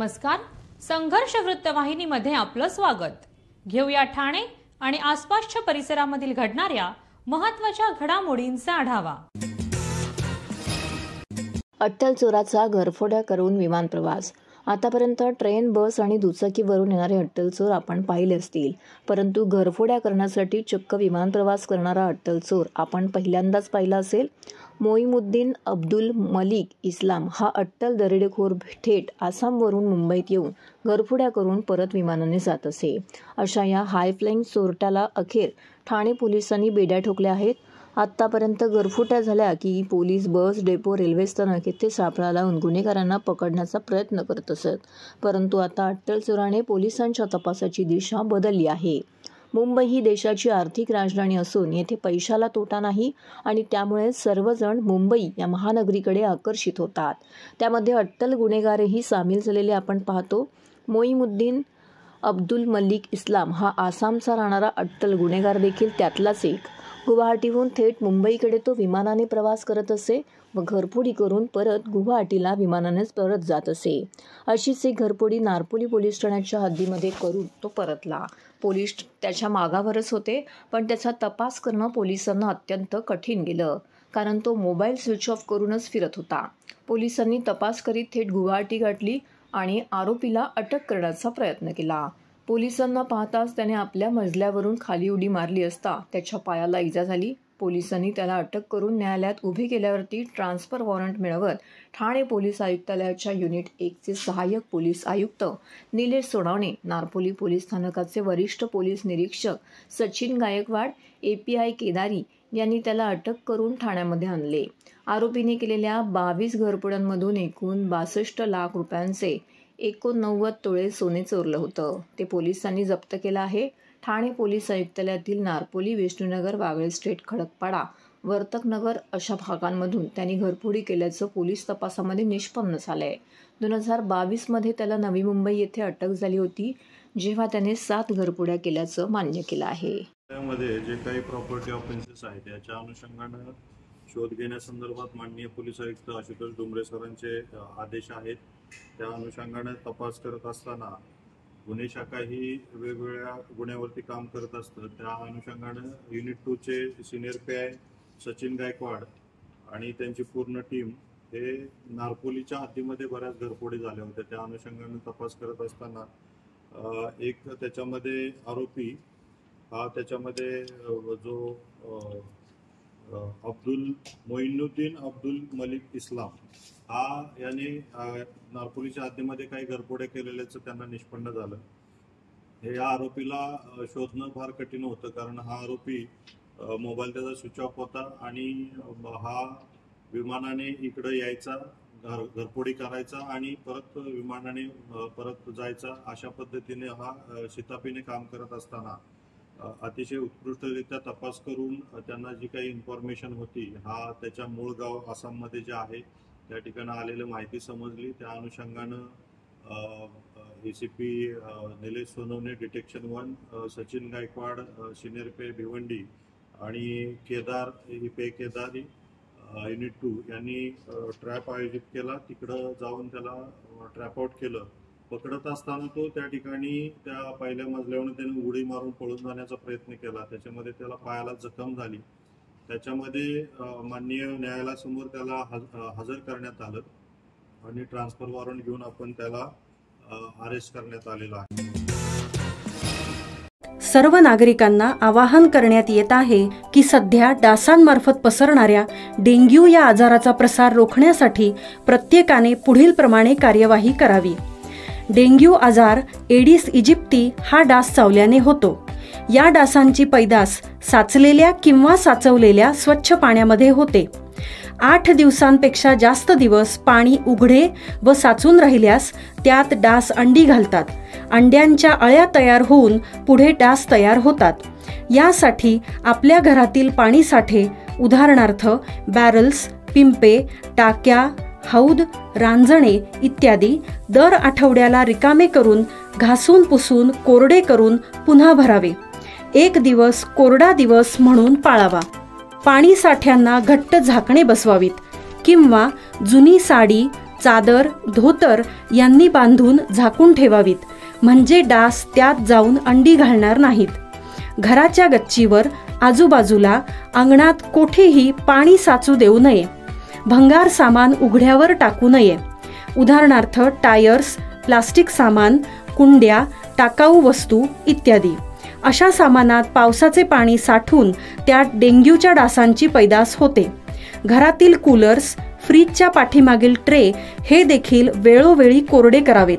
नमस्कार, संघर्ष वृत्तवाहिनीमध्ये आपलं स्वागत। घेऊया ठाणे आणि आसपासच्या परिसरामधील घडणाऱ्या महत्त्वाच्या घडामोडींचा आढावा। अट्टल चोराचा घरफोड्या करून विमान प्रवास। आतापर्यंत ट्रेन, बस आणि दुचाकीवरून येणारे अट्टल चोर आपण पाहिले असतील, परंतु घरफोड्या करण्यासाठी चक्क विमान प्रवास करणारा अट्टल चोर आपण पहिल्यांदाच पाहिला असेल। मोईमुद्दीन अब्दुल मलिक इस्लाम हा अट्टल दरोडेखोर थेट आसामवरून मुंबईत येऊन घरफोड्या करून परत विमानाने जात असे। अशा या हाय फ्लाइंग चोरट्याला अखेर ठाणे पोलिसांनी बेड्या ठोकल्या आहेत। आतापर्यंत घरफोड्या झाल्या की पोलीस बस डेपो, रेल्वे स्थानक येथे सापळा लावून गुन्हेगारांना पकडण्याचा प्रयत्न करत असत, परंतु आता अट्टल चोराने पोलिसांच्या तपासाची दिशा बदलली आहे। मुंबई ही देशाची आर्थिक राजधानी असून येथे पैशाला तोटा नाही आणि त्यामुळे सर्वजण मुंबई या महानगरीकडे आकर्षित होतात। त्यामध्ये अट्टल गुन्हेगारही सामील झालेले आपण पाहतो। मोईमुद्दीन अब्दुल मलिक इस्लाम हा आसामचा राहणारा अट्टल गुन्हेगार देखील त्यातलाच एक। गुवाहाटीहून थेट मुंबईकडे तो विमानाने प्रवास करत असे व घरफोडी करून परत गुवाहाटीला विमानानेच परत जात असे। अशीच एक घरफोडी नारपोली पोलीस ठाण्याच्या हद्दीमध्ये करून तो परतला। पोलीस त्याच्या मागावरच होते, पण त्याचा तपास करणं पोलिसांना अत्यंत कठीण गेलं, कारण तो मोबाईल स्विच ऑफ करूनच फिरत होता। पोलिसांनी तपास करीत थेट गुवाहाटी गाठली आणि आरोपीला अटक करण्याचा प्रयत्न केला। पोलिसांना पाहताच त्याने आपल्या मजल्यावरून खाली उडी मारली असता त्याच्या पायाला इजा झाली। पोलिसांनी त्याला अटक करून न्यायालयात उभे केल्यावरती ट्रान्सफर वॉरंट मिळवत ठाणे पोलीस आयुक्तालयाच्या युनिट 1 चे सहाय्यक पोलीस आयुक्त निलेश सोनावणे, नारपोली पोलीस स्थानकाचे वरिष्ठ पोलीस निरीक्षक सचिन गायकवाड, API केदारी यांनी त्याला अटक करून ठाण्यामध्ये आणले। आरोपीने केलेल्या 22 घरफोड्यांमधून एकूण 62 लाख रुपयांचे 89 तोळे सोने चोरलं होतं। ते पोलिसांनी जप्त केलं आहे। ठाणे पोलीस आयुक्तालयातील नारपोली, विष्णुनगर, वागळे स्ट्रीट, खडकपाडा, वर्तकनगर अशा भागांमधून त्यांनी घरफोडी केल्याचं पोलीस तपासामध्ये निष्पन्न झालंय। 2022 मध्ये त्याला नवी मुंबई येथे अटक झाली होती, जेव्हा त्याने 7 घरफोड्या केल्याचं मान्य केलं आहे। त्यामध्ये जे काही प्रॉपर्टी ऑफेन्सेस आहेत त्याच्या अनुषंगाने शोध घेण्यासंदर्भात माननीय पोलीस आयुक्त आशुतोष डोंगरे सरांचे आदेश आहेत। त्या अनुषंगाने तपास करत असताना गुन्हे शाखा ही वेगवेगळ्या गुन्ह्यावरती काम करत असतं। त्या अनुषंगाने युनिट 2 चे सिनियर PI सचिन गायकवाड आणि त्यांची पूर्ण टीम हे नारपोलीच्या हद्दीमध्ये बऱ्याच घरफोडी झाल्या होत्या। त्या अनुषंगाने तपास करत असताना एक त्याच्यामध्ये आरोपी हा त्याच्यामध्ये जो मोईनुद्दीन अब्दुल मलिक इस्लाम हा याने नारपोलीच्या हद्दीमध्ये काही घरफोड्या केलेल्याचं त्यांना निष्पन्न झालं। हे या आरोपीला शोधणं फार कठीण होतं, कारण हा आरोपी मोबाईल त्याचा स्विच ऑफ होता आणि हा विमानाने इकडं यायचा, घरफोडी करायचा आणि परत विमानाने परत जायचा, अशा पद्धतीने हा शिताफीने काम करत असताना अतिशय उत्कृष्टरित्या तपास करून त्यांना जी काही इन्फॉर्मेशन होती, हा त्याच्या मूळ गाव आसाममध्ये जे आहे त्या ठिकाणी आलेली माहिती समजली। त्या अनुषंगानं ACP Nilesh Sonawane, detection 1, Sachin Gaikwad, senior PI Bhiwandi आणि केदारी युनिट 2 यांनी ट्रॅप आयोजित केला। तिकडं जाऊन त्याला ट्रॅप आउट केलं। पकडत असताना तो त्या ठिकाणी त्या पहिल्या मजल्यावरून त्याने उडी मारून पळून जाण्याचा प्रयत्न केला। त्याच्यामध्ये त्याला पायाला जखम झाली। त्याच्यामध्ये माननीय न्यायालयासमोर त्याला हजर करण्यात आलं आणि ट्रान्सफर वॉरंट घेऊन आपण त्याला अरेस्ट करण्यात आलेला आहे। सर्व नागरिकांना आवाहन करण्यात येत आहे की सध्या डासांमार्फत पसरणाऱ्या डेंग्यू या आजाराचा प्रसार रोखण्यासाठी प्रत्येकाने पुढील प्रमाणे कार्यवाही करावी। डेंग्यू आजार एडिस इजिप्ती हा डास चावल्याने होतो। या डासांची पैदास साचलेल्या किंवा साचवलेल्या स्वच्छ पाण्यामध्ये होते। 8 दिवसांपेक्षा जास्त दिवस पाणी उघडे व साचून राहिल्यास त्यात डास अंडी घालतात। अंड्यांच्या अळ्या तयार होऊन पुढे डास तयार होतात। यासाठी आपल्या घरातील पाणी साठे, उदाहरणार्थ बॅरल्स, पिंपे, टाक्या, हौद, रांजणे इत्यादी दर आठवड्याला रिकामे करून घासून पुसून कोरडे करून पुन्हा भरावे। 1 दिवस कोरडा दिवस म्हणून पाळावा। पाणी साठ्यांना घट्ट झाकणे बसवावीत किंवा जुनी साडी, चादर, धोतर यांनी बांधून झाकून ठेवावीत, म्हणजे डास त्यात जाऊन अंडी घालणार नाहीत. घराच्या गच्चीवर, आजूबाजूला, अंगणात कोठेही पाणी साचू देऊ नये. भंगार सामान उघड्यावर टाकू नये. उदाहरणार्थ टायर्स, प्लास्टिक सामान, कुंड्या, टाकाऊ वस्तू इत्यादी. अशा सामानात पावसाचे पाणी साठून त्यात डेंग्यूच्या डासांची पैदास होते. घरातील कूलर्स, फ्रीजच्या पाठीमागील ट्रे हे देखील वेळोवेळी कोरडे करावेत.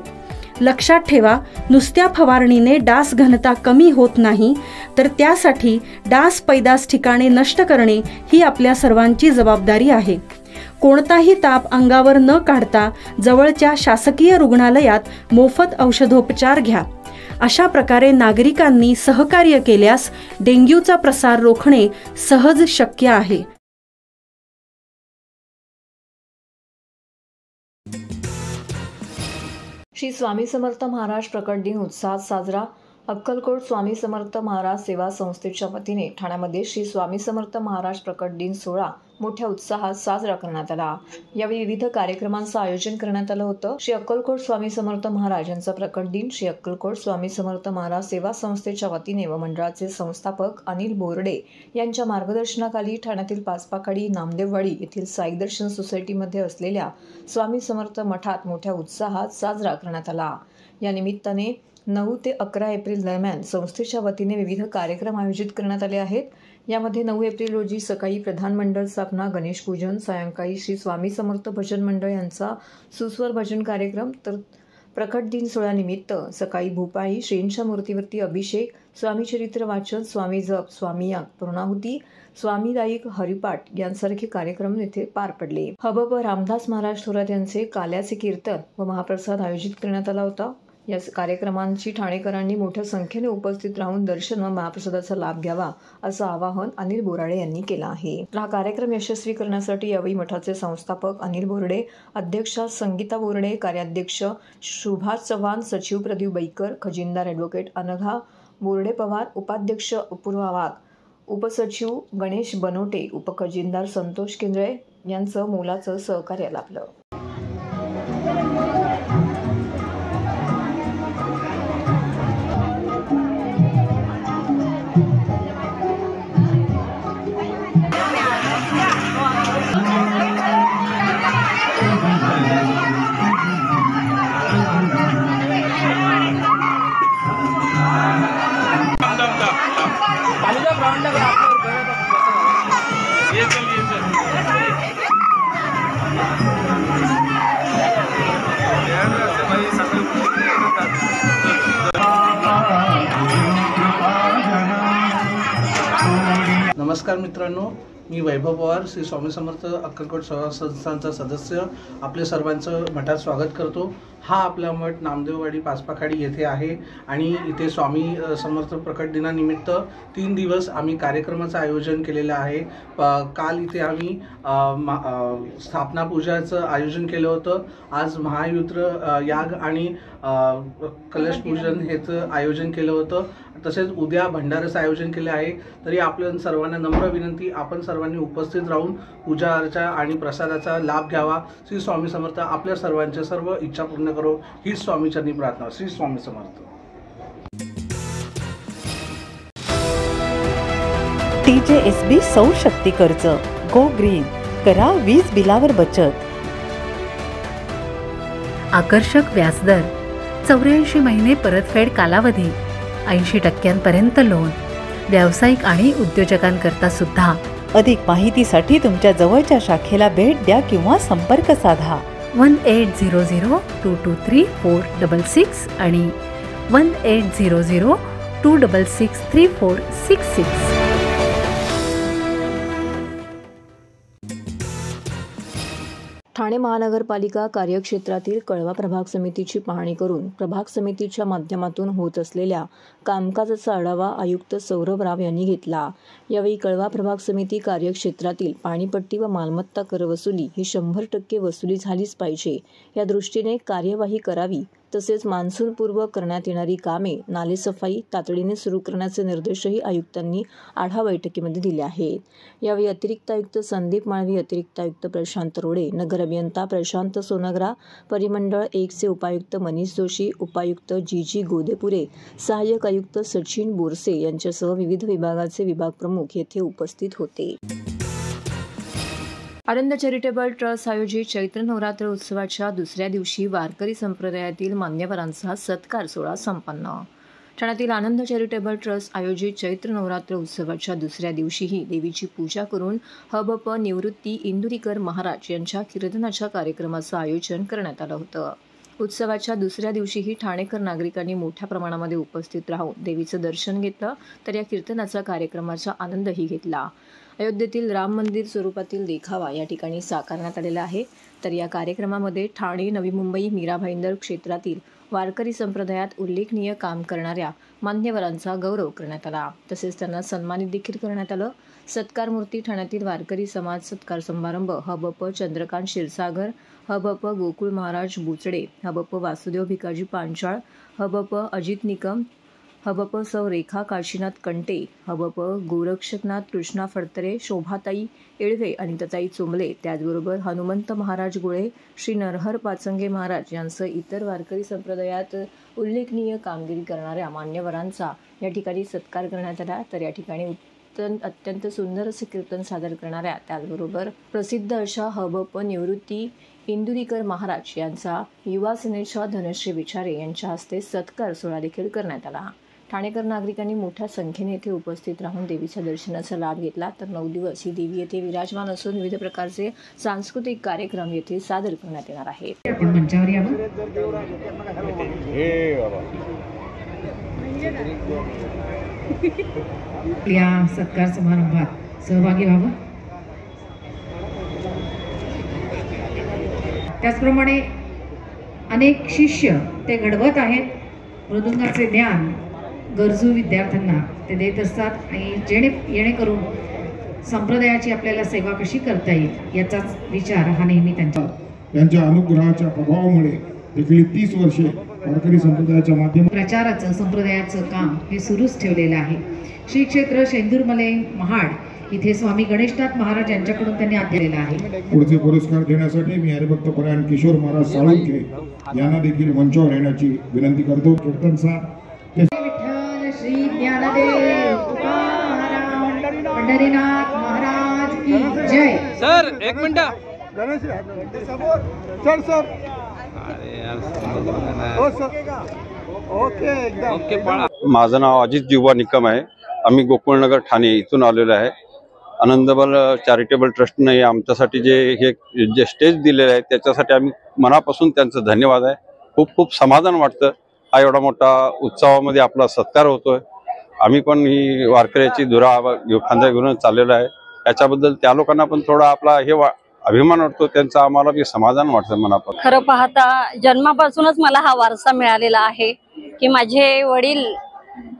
लक्षात ठेवा, नुसत्या फवारणीने डास घनता कमी होत नाही, तर त्यासाठी डास पैदास ठिकाणे नष्ट करणे ही आपल्या सर्वांची जबाबदारी आहे. कोणताही ताप अंगावर न काढता जवळच्या शासकीय रुग्णालयात मोफत औषधोपचार घ्या. अशा प्रकारे नागरिकांनी सहकार्य केल्यास डेंग्यूचा प्रसार रोखणे सहज शक्य आहे. श्री स्वामी समर्थ महाराज प्रकट दिन उत्साहात साजरा. अक्कलकोट स्वामी समर्थ महाराज सेवा संस्थेच्या वतीने ठाण्यामध्ये श्री स्वामी समर्थ महाराज प्रकट दिन सोहळा मोठ्या उत्साहात साजरा करण्यात आला. यावेळी विविध कार्यक्रमांचं आयोजन करण्यात आलं होतं. श्री अक्कलकोट स्वामी समर्थ महाराज यांचा प्रकट दिन श्री अक्कलकोट स्वामी समर्थ महाराज सेवा संस्थेच्या वतीने व मंडळाचे संस्थापक अनिल बोर्डे यांच्या मार्गदर्शनाखाली ठाण्यातील पाचपाखाडी नामदेववाडी येथील साई दर्शन सोसायटीमध्ये असलेल्या स्वामी समर्थ मठात मोठ्या उत्साहात साजरा करण्यात आला. या निमित्ताने 9 ते 11 एप्रिल दरम्यान संस्थेच्या वतीने विविध कार्यक्रम आयोजित करण्यात आले आहेत. यामध्ये 9 एप्रिल रोजी सकाळी प्रधान मंडळ स्थापना, गणेश पूजन, सायंकाळी श्री स्वामी समर्थ भजन मंडळ यांचा सुस्वर भजन कार्यक्रम, तर प्रकट दिन सोहळ्यानिमित्त सकाळी भूपाळी, श्रींच्या मूर्तीवरती अभिषेक, स्वामी चरित्र वाचन, स्वामी जप, स्वामी याग, पूर्णाहुती, स्वामीदायिक हरिपाठ यांसारखे कार्यक्रम येथे पार पडले. हबप रामदास महाराज थोरात यांचे काल्याचे कीर्तन व महाप्रसाद आयोजित करण्यात आला होता. या कार्यक्रमांची ठाणेकरांनी मोठ्या संख्येने उपस्थित राहून दर्शन व महाप्रसादाचा लाभ घ्यावा असं आवाहन अनिल बोराडे यांनी केलं आहे. हा कार्यक्रम यशस्वी करण्यासाठी यावेळी मठाचे संस्थापक अनिल बोर्डे, अध्यक्षा संगीता बोर्डे, कार्याध्यक्ष सुभाष चव्हाण, सचिव प्रदीप बैकर, खजिनदार ॲडव्होकेट अनघा बोर्डे पवार, उपाध्यक्ष अपूर्वा वाघ, उपसचिव गणेश बनोटे, उपखजिनदार संतोष केंद्रे यांचं मोलाचं सहकार्य लाभलं. नमस्कार मित्रांनो, मी वैभव पवार, श्री स्वामी समर्थ अक्कलकोट सेवा संस्थांचा सदस्य आपले सर्वांचं मठात स्वागत करतो. हा आपला मठ नामदेववाडी पाचपाखाडी येथे आहे आणि इथे स्वामी समर्थ प्रकट दिनानिमित्त 3 दिवस आम्ही कार्यक्रमाचं आयोजन केलेलं आहे. काल इथे आम्ही स्थापना पूजाचं आयोजन केलं होतं. आज महायुद्र याग आणि कलश पूजन हेचं आयोजन केलं होतं. तसेच उद्या भंडाराचं आयोजन केले आहे. तरी आपल्या सर्वांना नम्र विनंती, आपण सर्वांनी उपस्थित राहून पूजा अर्चा आणि प्रसादाचा लाभ घ्यावा. श्री स्वामी समर्थ आपल्या सर्वांच्या सर्व इच्छा पूर्ण करो, ही स्वामीचरणी प्रार्थना. श्री स्वामी समर्थ. TJSB सौर शक्ती कर्ज, गो ग्रीन, करा वीज बिलावर बचत. आकर्षक व्याजदर, 84 महिने परतफेड कालावधी, 80% लोन, व्यावसायिक आणि उद्योजकांकरता सुद्धा. अधिक माहितीसाठी तुमच्या जवळच्या शाखेला भेट द्या किंवा संपर्क साधा. 1800-223-466 आणि 1800-266-3466. ठाणे महानगरपालिका कार्यक्षेत्रातील कळवा प्रभाग समितीची पाहणी करून प्रभाग समितीच्या माध्यमातून होत असलेल्या कामकाजाचा आढावा आयुक्त सौरभ राव यांनी घेतला. यावेळी कळवा प्रभाग समिती कार्यक्षेत्रातील पाणीपट्टी व मालमत्ता कर वसुली ही 100% वसुली झालीच पाहिजे या दृष्टीने कार्यवाही करावी तसेच मान्सूनपूर्व करण्यात येणारी कामे, नालेसफाई तातडीने सुरू करण्याचे निर्देशही आयुक्तांनी आढावा बैठकीमध्ये दिले आहेत. यावेळी अतिरिक्त आयुक्त संदीप माळवी, अतिरिक्त आयुक्त प्रशांत रोडे, नगर अभियंता प्रशांत सोनग्रा, परिमंडळ 1चे उपायुक्त मनीष जोशी, उपायुक्त जी गोदेपुरे, सहाय्यक आयुक्त सचिन बोरसे यांच्यासह विविध विभागाचे विभाग प्रमुख येथे उपस्थित होते. आनंद चॅरिटेबल ट्रस्ट आयोजित चैत्र नवरात्र उत्सवाच्या दुसऱ्या दिवशी वारकरी संप्रदायातील मान्यवरांचा सत्कार सोहळा संपन्न. ठाण्यातील आनंद चॅरिटेबल ट्रस्ट आयोजित चैत्र नवरात्र उत्सवाच्या दुसऱ्या दिवशीही देवीची पूजा करून हबप निवृत्ती इंदुरीकर महाराज यांच्या कीर्तनाच्या कार्यक्रमाचं आयोजन करण्यात आलं होतं. उत्सवाच्या दुसऱ्या दिवशीही ठाणेकर नागरिकांनी मोठ्या प्रमाणामध्ये उपस्थित राहून देवीचं दर्शन घेतलं, तर या कीर्तनाचा कार्यक्रमाचा आनंदही घेतला. अयोध्येतील राम मंदिर स्वरूपातील देखावा या ठिकाणी साकारण्यात आलेला आहे. तर या कार्यक्रमामध्ये ठाणे, नवी मुंबई, मीरा भाईंदर क्षेत्रातील वारकरी संप्रदायात उल्लेखनीय काम करणाऱ्या मान्यवरांचा गौरव करण्यात आला. तसेच त्यांना सन्मानित देखील करण्यात आलं. सत्कार मूर्ती ठाण्यातील वारकरी समाज सत्कार समारंभ हबप चंद्रकांत क्षीरसागर, हबप गोकुळ महाराज बुचडे, हबप वासुदेव भिकाजी पांचाळ, हबप अजित निकम, हबप सौ रेखा काशीनाथ कंटे, हबप गोरक्षनाथ कृष्णा फडतरे, शोभाताई येळवे, अनिताताई चोंबले, त्याचबरोबर हनुमंत महाराज गोळे, श्री नरहर पाचंगे महाराज यांसह इतर वारकरी संप्रदायात उल्लेखनीय कामगिरी करणाऱ्या मान्यवरांचा या ठिकाणी सत्कार करण्यात आला. तर या ठिकाणी अत्यंत सुंदर असे कीर्तन सादर करणाऱ्या, त्याचबरोबर प्रसिद्ध अशा हबप निवृत्ती इंदुरीकर महाराज यांचा युवा सेनेच्या धनश्री विचारे यांच्या हस्ते सत्कार सोहळा देखील करण्यात आला. ठाणेकर नागरिकांनी मोठ्या संख्येने येथे उपस्थित राहून देवीच्या दर्शनाचा लाभ घेतला. तर 9 दिवस ही देवी येथे विराजमान असून विविध प्रकारचे सांस्कृतिक कार्यक्रम येथे सादर करण्यात येणार आहेत. आपण मंचावर यावं. या सत्कार समारंभात सहभागी व्हावं. त्याचप्रमाणे अनेक शिष्य ते घडवत आहेत. मृदुंगाचे ज्ञान गरजू विद्यार्थ्यांना ते देत असतात आणि जेणेकरून संप्रदायाची आपल्याला सेवा कशी करता येईल याचाच विचार हा नेहमी त्यांच्या अनुग्रहाच्या प्रभावामुळे देखील 30 वर्षे वारकरी संप्रदायाच्या माध्यमातून प्रचाराचं संप्रदायाचं काम हे सुरूच ठेवलेलं आहे. श्री क्षेत्र शेंदूरमले महाड इथे स्वामी गणेशनाथ महाराज यांच्याकडून त्यांनी दिलेला आहे. पुढचे पुरस्कार देण्यासाठी मी हरिभक्त परायण किशोर महाराज साळुंखे यांना देखील मंचावर येण्याची विनंती करतो. कीर्तनचा श्री ज्ञानदेव तुकाराम पंढरीनाथ महाराज की जय. सर एक मिनिट. माझं नाव अजित जीवा निकम आहे. आम्ही गोकुळनगर ठाणे इथून आलेलो आहे. आनंदबल चॅरिटेबल ट्रस्टने आमच्यासाठी जे स्टेज दिलेलं आहे त्याच्यासाठी आम्ही मनापासून त्यांचं धन्यवाद आहे. खूप खूप समाधान वाटतं. हा एवढा मोठा उत्सवामध्ये आपला सत्कार होतोय. आम्ही पण ही वारकऱ्याची धुरा खांद्या घेऊन चाललेलो आहे. याच्याबद्दल त्या लोकांना पण थोडा आपला अभिमान वाटतो. त्यांचं आम्हाला बी समाधान वाटतं मनापासून. खरं पाहता जन्मापासूनच मला हा वारसा मिळालेला आहे की माझे वडील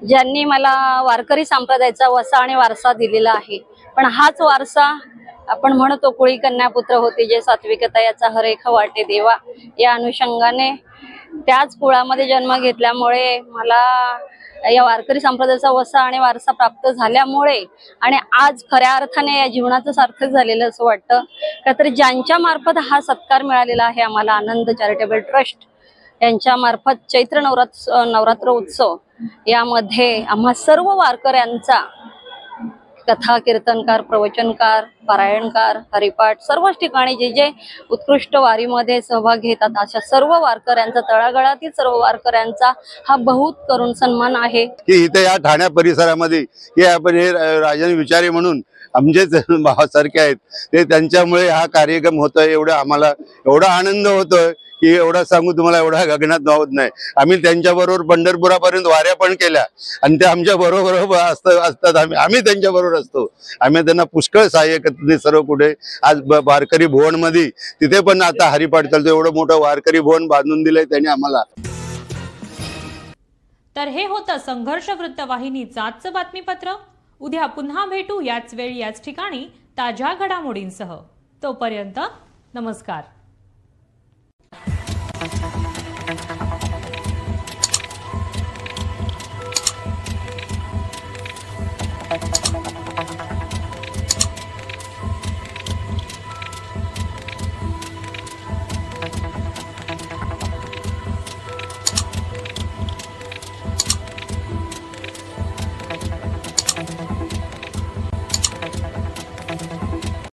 ज्यांनी मला वारकरी संप्रदायाचा वसा आणि वारसा दिलेला आहे. पण हाच वारसा आपण म्हणतो कुळी कन्यापुत्र होते जे सात्विकता याचा हरेख वाटे देवा, या अनुषंगाने त्याच कुळामध्ये जन्म घेतल्यामुळे मला या वारकरी संप्रदायाचा वसा आणि वारसा प्राप्त झाल्यामुळे आणि आज खऱ्या अर्थाने या जीवनाचं सार्थक झालेलं असं वाटतं. का तर ज्यांच्या मार्फत हा सत्कार मिळालेला आहे आम्हाला आनंद चॅरिटेबल ट्रस्ट यांच्या मार्फत चैत्र नवरात्र उत्सव यामध्ये आम्हा सर्व वारकऱ्यांचा कथा कीर्तनकार, प्रवचनकार, पारायणकार, हरिपाठ सर्वच ठिकाणी जे जे उत्कृष्ट वारीमध्ये सहभाग घेतात अशा सर्व वारकऱ्यांचा, तळागाळातील सर्व वारकऱ्यांचा हा बहुत करून सन्मान आहे की इथे या ठाण्या परिसरामध्ये हे आपण हे राजन विचारे म्हणून आमचेच भावासारखे आहेत ते त्यांच्यामुळे हा कार्यक्रम होतोय. एवढा आम्हाला एवढा आनंद होतोय की एवढा सांगू तुम्हाला एवढा गगनात होत नाही. आम्ही त्यांच्याबरोबर पंढरपुरापर्यंत वाऱ्या पण केल्या आणि ते आमच्या बरोबर असतात. आम्ही त्यांच्या बरोबर असतो. आम्ही त्यांना पुष्कळ सहाय्य करतो सर्व कुठे. आज वारकरी भवन मध्ये तिथे पण आता हरिपाठ चालतो. एवढं मोठं वारकरी भवन बांधून दिलंय त्यांनी आम्हाला. तर हे होतं संघर्ष वृत्तवाहिनीचं आजचं बातमीपत्र. उद्या पुन्हा भेटू याच वेळी याच ठिकाणी ताज्या घडामोडींसह. तोपर्यंत नमस्कार.